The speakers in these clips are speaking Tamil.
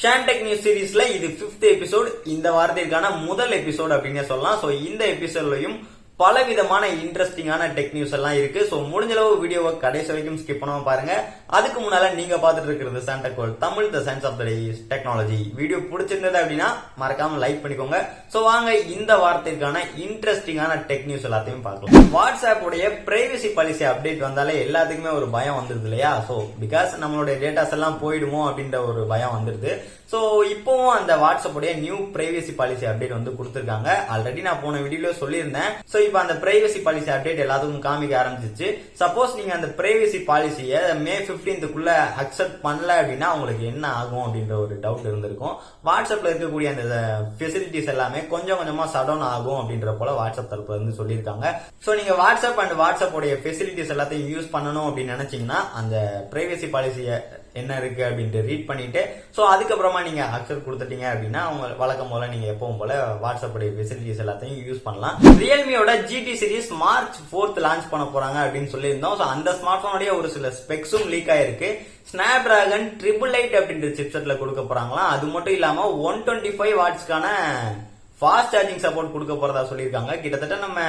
Shantech News Seriesல இது 5th எபிசோட். இந்த வாரத்திற்கான முதல் எபிசோட் அப்படின்னே சொல்லலாம். சோ இந்த எபிசோட்லயும் பலவிதமான இன்ட்ரெஸ்டிங்கான டெக் நியூஸ் எல்லாம் இருக்கு. சோ முடிஞ்ச அளவு வீடியோவை கடைசி வரைக்கும் ஸ்கிப் பண்ணாம பாருங்க. அதுக்கு முன்னால நீங்க பாத்துட்டு இருக்கிறது Shantechworld Tamil the science of the technology. Video பிடிச்சிருந்தது அப்படின்னா மறக்காம லைக் பண்ணிக்கோங்க. சோ வாங்க இந்த வாரத்திற்கான இன்ட்ரெஸ்டிங்கான டெக் நியூஸ் எல்லாத்தையும் பார்க்கலாம். வாட்ஸ்அப் உடைய பிரைவசி பாலிசி அப்டேட் வந்தாலே எல்லாத்துக்குமே ஒரு பயம் வந்துருது இல்லையா? சோ பிகாஸ் நம்மளுடைய டேட்டாஸ் எல்லாம் போயிடுமோ அப்படின்ற ஒரு பயம் வந்துருது. சோ இப்பவும் அந்த வாட்ஸ்அப் உடைய நியூ பிரைவசி பாலிசி அப்டேட் வந்து கொடுத்திருக்காங்க. ஆல்ரெடி நான் போன வீடியோல சொல்லியிருந்தேன். சோ இப்ப அந்த பிரைவசி பாலிசி அப்டேட் எல்லாத்துக்கும் காமிக்க ஆரம்பிச்சிச்சு. சப்போஸ் நீங்க அந்த பிரைவசி பாலிசியை மே 15க்குள்ள அக்செப்ட் பண்ணல அப்படின்னா உங்களுக்கு என்ன ஆகும் அப்படின்ற ஒரு டவுட் இருந்திருக்கும். வாட்ஸ்அப்ல இருக்கக்கூடிய அந்த ஃபெசிலிட்டிஸ் எல்லாமே கொஞ்சம் கொஞ்சமா சடவுன் ஆகும் அப்படின்ற போல வாட்ஸ்அப் தரப்புல இருந்து சொல்லியிருக்காங்க. சோ நீங்க வாட்ஸ்அப் அண்ட் வாட்ஸ்அப் உடைய ஃபெசிலிட்டிஸ் எல்லாத்தையும் யூஸ் பண்ணணும் அப்படின்னு நினைச்சீங்கன்னா அந்த பிரைவசி பாலிசியை என்ன இருக்கு அப்படின்ட்டு ரீட் பண்ணிட்டு சோ அதுக்கப்புறமா நீங்க அக்செப்ட் கொடுத்துட்டீங்க அப்படின்னா அவங்க வழக்கம் போல நீங்க எப்பவும் போல வாட்ஸ்அப் உடைய ஃபெசிலிட்டிஸ் எல்லாத்தையும் யூஸ் பண்ணலாம். ரியல்மியோட GT series March 4th launch பண்ண போறாங்க அப்படின்னு சொல்லியிருந்தோம். சோ அந்த ஸ்மார்ட் போனுடைய ஒரு சில ஸ்பெக்ஸும் லீக் ஆயிருக்கு. ஸ்னாப்டிராகன் 888 அப்படின்ற சிப்செட்ல கொடுக்க போறாங்களாம். அது மட்டும் இல்லாம 125 வாட்ஸ்க்கான ஃபாஸ்ட் சார்ஜிங் சப்போர்ட் கொடுக்க போறதா சொல்லியிருக்காங்க. கிட்டத்தட்ட நம்ம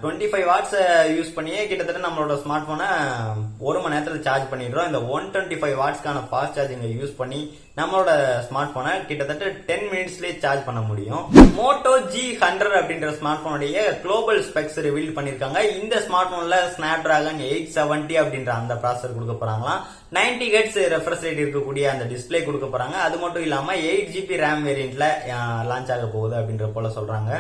25 வாட்ஸ் யூஸ் பண்ணியே கிட்டத்தட்ட நம்மளோட ஸ்மார்ட் போனை 1 மணி நேரத்துல சார்ஜ் பண்ணிடுறோம். இந்த 125 வாட்ஸ்க்கான ஃபாஸ்ட் சார்ஜிங் யூஸ் பண்ணி நம்மளோட ஸ்மார்ட் போனை கிட்டத்தட்ட 10 மினிட்ஸ்லயே சார்ஜ் பண்ண முடியும். மோட்டோ G100 அப்படின்ற ஸ்மார்ட் போனுடைய குளோபல் ஸ்பெக்ஸ் ரிவீல் பண்ணிருக்காங்க. இந்த ஸ்மார்ட் போன்ல ஸ்னாப்டிராகன் 870 அப்படின்ற அந்த ப்ராசஸர் கொடுக்க போறாங்களாம். 90 Hz ரெஃப்ரெஷ் ரேட் இருக்கக்கூடிய அந்த டிஸ்பிளே கொடுக்க போறாங்க. அது மட்டும் இல்லாம 8GB RAM வேரியன்ட்ல லான்ச் ஆக போகுது அப்படின்ற போல சொல்றாங்க.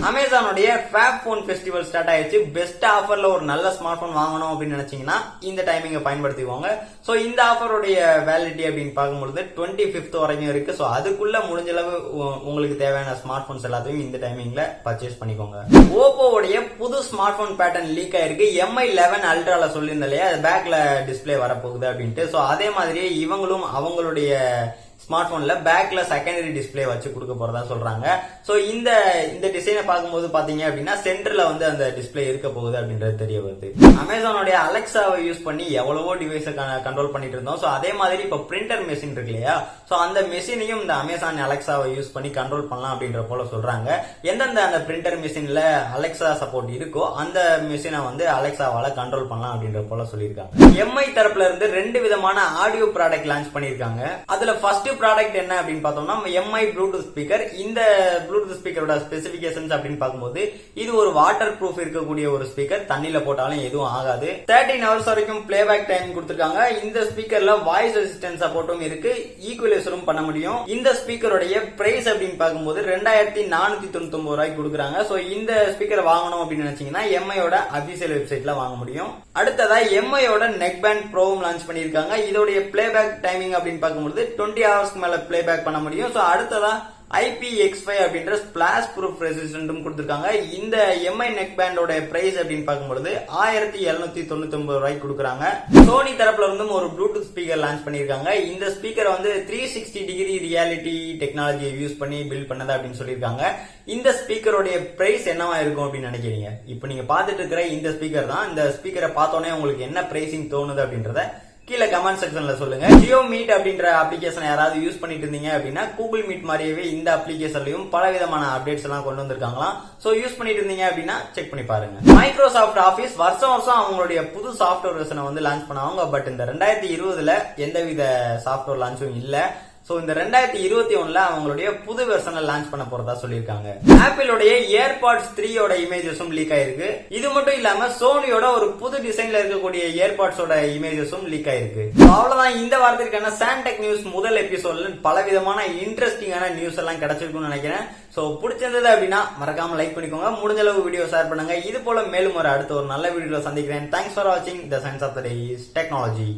அமேசானுடைய ஃபேப் போன் ஃபெஸ்டிவல் ஸ்டார்ட் ஆயிடுச்சு. பெஸ்ட் ஆஃபர்ல ஒரு நல்ல ஸ்மார்ட் போன் வாங்கணும் அப்படின்னு நினைச்சீங்கன்னா இந்த டைமிங்கை பயன்படுத்திக்கோங்க. சோ இந்த ஆஃபருடைய வேலிடிட்டி அப்படின்னு பார்க்கும்போது 25th வரைக்கும் இருக்கு. சோ அதுக்குள்ள முடிஞ்ச அளவு உங்களுக்கு தேவையான ஸ்மார்ட் போன்ஸ் எல்லாத்தையும் இந்த டைமிங்ல பர்ச்சேஸ் பண்ணிக்கோங்க. ஓப்போவுடைய புது ஸ்மார்ட் போன் பேட்டர்ன் லீக் ஆயிருக்கு. MI 11 அல்ட்ரால சொல்லியிருந்தாலே அது பேக்ல டிஸ்பிளே வரப்போகுது அப்படின்ட்டு. சோ அதே மாதிரியே இவங்களும் அவங்களுடைய ஸ்மார்ட் போன்ல பேக்ல செகண்டரி டிஸ்பிளே வச்சு கொடுக்க போறதா சொல்றாங்க. சோ இந்த டிசைனை பார்க்கும்போது பாத்தீங்க அப்படின்னா சென்டர்ல வந்து அந்த டிஸ்பிளே இருக்க போகுது அப்படின்றது தெரிய வருது. அமேசானுடைய அலெக்சாவை யூஸ் பண்ணி எவ்வளவோ டிவைஸை கண்ட்ரோல் பண்ணிட்டு இருந்தோம். சோ அதே மாதிரி இப்ப பிரிண்டர் மெஷின் இருக்கு இல்லையா? சோ அந்த மெஷினையும் இந்த அமேசான் அலெக்சாவை யூஸ் பண்ணி கண்ட்ரோல் பண்ணலாம் அப்படின்ற போல சொல்றாங்க. எந்தெந்த அந்த பிரிண்டர் மெஷின்ல அலெக்சா சப்போர்ட் இருக்கோ அந்த மெஷினை வந்து அலெக்சாவால கண்ட்ரோல் பண்ணலாம் அப்படின்ற போல சொல்லியிருக்காங்க. MI தரப்புல இருந்து 2 விதமான ஆடியோ ப்ராடக்ட் லான்ச் பண்ணிருக்காங்க. அதுல ஃபர்ஸ்ட் ப்ராடக்ட் என்ன அப்படின்னு பார்த்தோம்னா MI ப்ளூடூத் ஸ்பீக்கர். இந்த ப்ளூடூத் ஸ்பீக்கரோட ஸ்பெசிபிகேஷன்ஸ் அப்படின்னு பார்க்கும்போது இது ஒரு வாட்டர் ப்ரூஃப் இருக்கக்கூடிய ஒரு ஸ்பீக்கர். தண்ணியில போட்டாலும் எதுவும் ஆகாது. 13 hours வரைக்கும் பிளேபேக் டைம் கொடுத்திருக்காங்க. இந்த ஸ்பீக்கர்ல வாய்ஸ் அசிஸ்டன்ட் சப்போர்ட்டும் இருக்கு. ஈக்குவலைசரும் பண்ண முடியும். இந்த ஸ்பீக்கருடைய பிரைஸ் அப்படின்னு பார்க்கும்போது 2499 ரூபாய்க்கு கொடுக்குறாங்க. சோ இந்த ஸ்பீக்கர் வாங்கணும் அப்படின்னு நினைச்சீங்கன்னா MIயோட அபிஷியல் வெப்சைட்ல வாங்க முடியும். அடுத்ததா MIயோட நெக்பேண்ட் ப்ரோவும் லான்ச் பண்ணிருக்காங்க. இதோடைய பிளேபேக் டைமிங் அப்படின்னு பார்க்கும்போது 20 hours மேல பிளேபேக் பண்ண முடியும். சோ அடுத்ததா IPX5 அப்படின்ற ஸ்பிளாஷ் ப்ரூஃப் ரெசிஸ்டன்ட்டும் கொடுத்திருக்காங்க. இந்த MI நெக்பேண்டோட பிரைஸ் அப்படின்னு பார்க்கும்போது 1799 ரூபாய்க்கு கொடுக்குறாங்க. சோனி தரப்புல இருந்தும் ஒரு ப்ளூடூத் ஸ்பீக்கர் லான்ச் பண்ணிருக்காங்க. இந்த ஸ்பீக்கர் வந்து 360 டிகிரி ரியாலிட்டி டெக்னாலஜியை யூஸ் பண்ணி பில்ட் பண்ணது அப்படின்னு சொல்லியிருக்காங்க. இந்த ஸ்பீக்கருடைய பிரைஸ் என்னவா இருக்கும் அப்படின்னு நினைக்கிறீங்க? இப்ப நீங்க பாத்துட்டு இருக்கிற இந்த ஸ்பீக்கர் தான். இந்த ஸ்பீக்கரை பார்த்தோன்னே உங்களுக்கு என்ன பிரைசிங் தோணுது அப்படின்றத கீழே கமெண்ட் செக்ஷன்ல சொல்லுங்க. ஜியோ மீட் அப்படின்ற அப்ளிகேஷன் யாராவது யூஸ் பண்ணிட்டு இருந்தீங்க அப்படின்னா கூகுள் மீட் மாதிரியே இந்த அப்ளிகேஷன்லயும் பல விதமான அப்டேட்ஸ் எல்லாம் கொண்டு வந்திருக்காங்களாம். சோ யூஸ் பண்ணிட்டு இருந்தீங்க அப்படின்னா செக் பண்ணி பாருங்க. மைக்ரோசாஃப்ட் ஆபீஸ் வருஷம் அவங்களுடைய புது சாஃப்ட்வேர் வெர்ஷனை வந்து லான்ச் பண்ணுவாங்க. பட் இந்த 2020ல எந்தவித சாஃப்ட்வேர் லான்ச்சும் இல்ல. சோ இந்த 2021ல அவங்களுடைய புது வெர்ஷனை லான்ச் பண்ண போறதா சொல்லியிருக்காங்க. ஆப்பிளோடைய ஏர்பாட்ஸ் 3யோட இமேஜஸும் லீக் ஆயிருக்கு. இது மட்டும் இல்லாம சோனியோட ஒரு புது டிசைன்ல இருக்கக்கூடிய ஏர்பாட்ஸோட இமேஜஸும் லீக் ஆயிருக்கு. அவ்வளவுதான் இந்த வாரத்திற்கான Shantech நியூஸ் முதல் எபிசோட்ல பலவிதமான இன்ட்ரெஸ்டிங்கான நியூஸ் எல்லாம் கிடைச்சிருக்கும்னு நினைக்கிறேன். சோ பிடிச்சிருந்தது அப்படின்னா மறக்காம லைக் பண்ணிக்கோங்க. முடிஞ்ச அளவு வீடியோ ஷேர் பண்ணுங்க. இது போல மேலும் அடுத்த ஒரு நல்ல வீடியோல சந்திக்கிறேன். தேங்க்ஸ் ஃபார் வாட்சிங் the science of the technology.